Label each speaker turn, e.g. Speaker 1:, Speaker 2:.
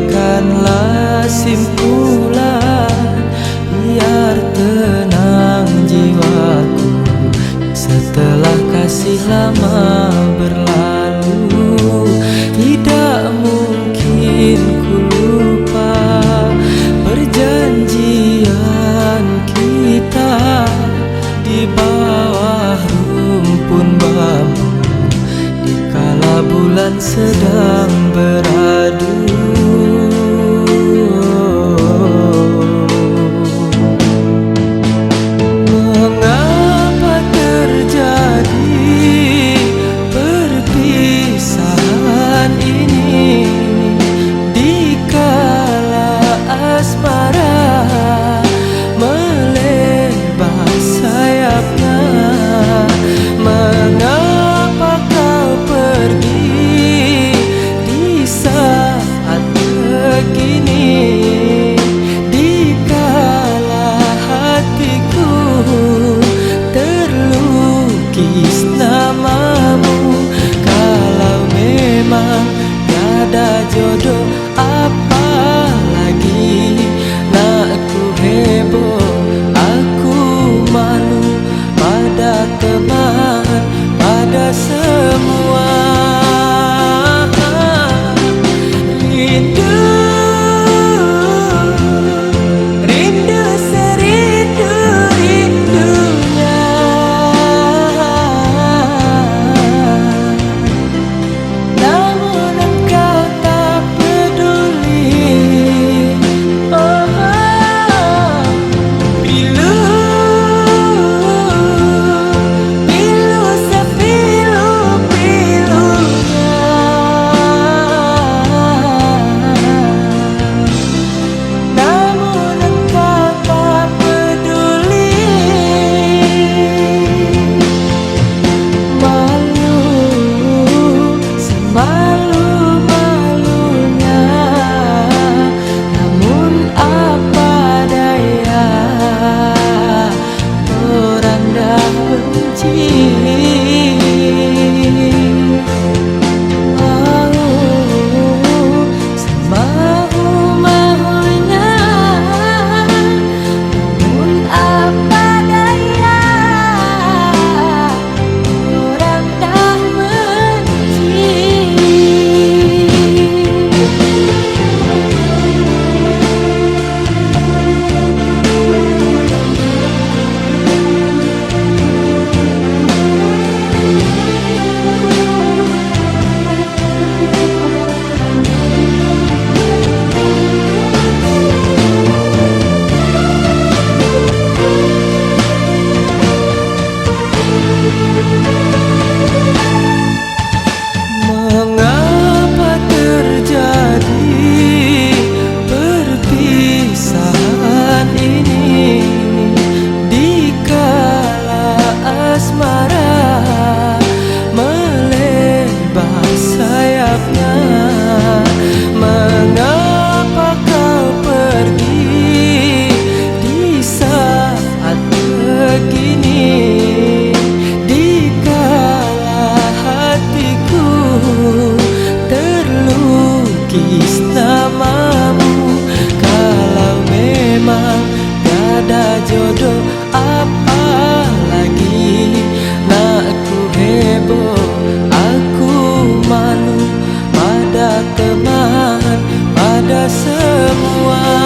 Speaker 1: berikanlah simpulan biar tenang jiwaku setelah kasih lama berlalu. Tidak mungkin ku lupa perjanjian kita di bawah rumpun bambu dikala bulan sedang beradu. Mengapa terjadi perpisahan ini dikala asmara melebar sayapnya? Mengapa kau pergi di saat begini, dikala hatiku terlukis namamu? Kalau memang tiada jodoh, apa lagi nak ku heboh? Aku malu pada teman, pada semua. Rindu, rindu serindu-rindunya, namun engkau tak peduli. Pilu, pilu sepilu-pilunya, namun engkau tak peduli. Malu, semalu-malunya, namun apa daya, orang dah benci. Semau-maunya, namun apa daya, orang dah benci. Mengapa terjadi perpisahan ini dikala asmara melebar sayapnya? Mengapa kau pergi di saat begini, dikala hatiku terlukis namamu? Kalau memang tiada jodoh, apa lagi nak ku heboh? Aku malu pada teman, pada semua.